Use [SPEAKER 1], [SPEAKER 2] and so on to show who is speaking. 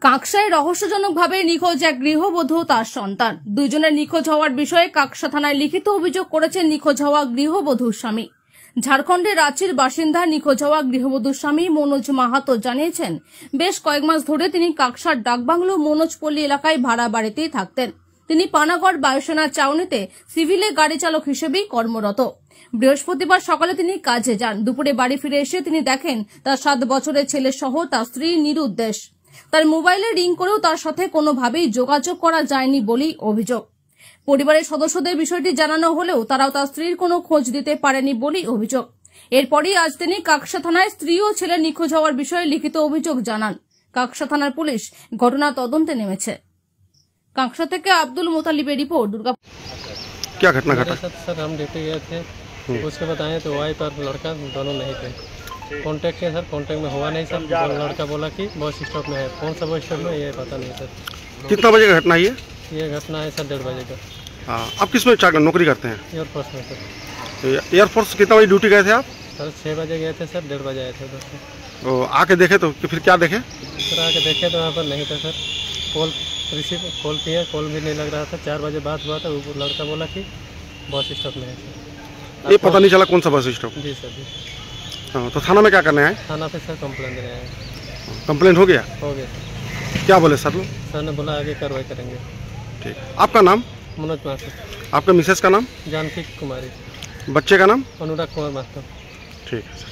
[SPEAKER 1] কাকসায় রহস্যজনকভাবে নিখোঁজ এক গৃহবধূ তার সন্তান। দুইজনের নিখোঁজ হওয়ার বিষয়ে কাকসা থানায় লিখিত অভিযোগ করেছেন নিখোঁজ হওয়া গৃহবধূর স্বামী। ঝাড়খণ্ডের রাঁচির বাসিন্দা নিখোঁজ হওয়া গৃহবধূর স্বামী মনোজ মাহাতো জানিয়েছেন, বেশ কয়েক মাস ধরে তিনি কাকসার ডাকবাংলো মনোজপল্লী এলাকায় ভাড়া বাড়িতেই থাকতেন। তিনি পানাগড় বায়ুসেনা চাউনিতে সিভিলে গাড়ি চালক হিসেবেই কর্মরত। বৃহস্পতিবার সকালে তিনি কাজে যান। দুপুরে বাড়ি ফিরে এসে তিনি দেখেন তার 7 বছরের ছেলে সহ তার স্ত্রী নিরুদ্দেশ। তার মোবাইলে রিং করেও তার সাথে কোনোভাবেই যোগাযোগ করা যায়নি বলেই অভিযোগ। পরিবারের সদস্যদের বিষয়টি জানানো হলেও তারাও তার স্ত্রীর কোনো খোঁজ দিতে পারেনি বলেই অভিযোগ। এরপরই আজ তিনি কাকসা থানায় স্ত্রী ও ছেলে নিখোঁজ হওয়ার বিষয়ে লিখিত অভিযোগ জানান। কাকসা থানার পুলিশ ঘটনা তদন্তে নেমেছে। कांकसा থেকে আব্দুল মোতালিবের রিपोर्ट। दुर्गा
[SPEAKER 2] क्या घटना घटा?
[SPEAKER 3] सर हम ड्यूटी गए थे, उसके बताएं तो वाई पर लड़का दोनों नहीं थे। कांटेक्ट किया सर, कांटेक्ट में हुआ नहीं सर। लड़का बोला कि बस स्टॉप में है। कौन सा बस स्टॉप में ये पता नहीं सर।
[SPEAKER 2] कितना बजे का घटना
[SPEAKER 3] ये घटना है सर 1:30 बजे का।
[SPEAKER 2] हाँ, आप किस में नौकरी करते हैं?
[SPEAKER 3] एयरफोर्स में सर।
[SPEAKER 2] एयरफोर्स कितना बजे ड्यूटी गए थे आप?
[SPEAKER 3] सर 6 बजे गए थे सर, 1:30 बजे आए थे उधर से।
[SPEAKER 2] आके देखे तो फिर क्या देखे?
[SPEAKER 3] सर आके देखे तो वहाँ पर नहीं था सर। कॉल रिसीव कॉल किया, कॉल भी नहीं लग रहा था। 4 बजे बात हुआ था, वो लड़का बोला कि बस स्टॉप में है सर।
[SPEAKER 2] ये पता नहीं चला कौन सा बस स्टॉप?
[SPEAKER 3] जी सर जी।
[SPEAKER 2] हाँ, तो थाना में क्या करने आए?
[SPEAKER 3] थाना पे सर कंप्लेन देने आए।
[SPEAKER 2] कंप्लेंट हो गया
[SPEAKER 3] हो गया सर।
[SPEAKER 2] क्या बोले सर लोग?
[SPEAKER 3] सर ने बोला आगे कार्रवाई करेंगे।
[SPEAKER 2] ठीक। आपका नाम?
[SPEAKER 3] मनोज माथुर।
[SPEAKER 2] आपका मिसेस का नाम?
[SPEAKER 3] जानकी कुमारी।
[SPEAKER 2] बच्चे का नाम?
[SPEAKER 3] अनुराग कुमार माथुर।
[SPEAKER 2] ठीक है सर।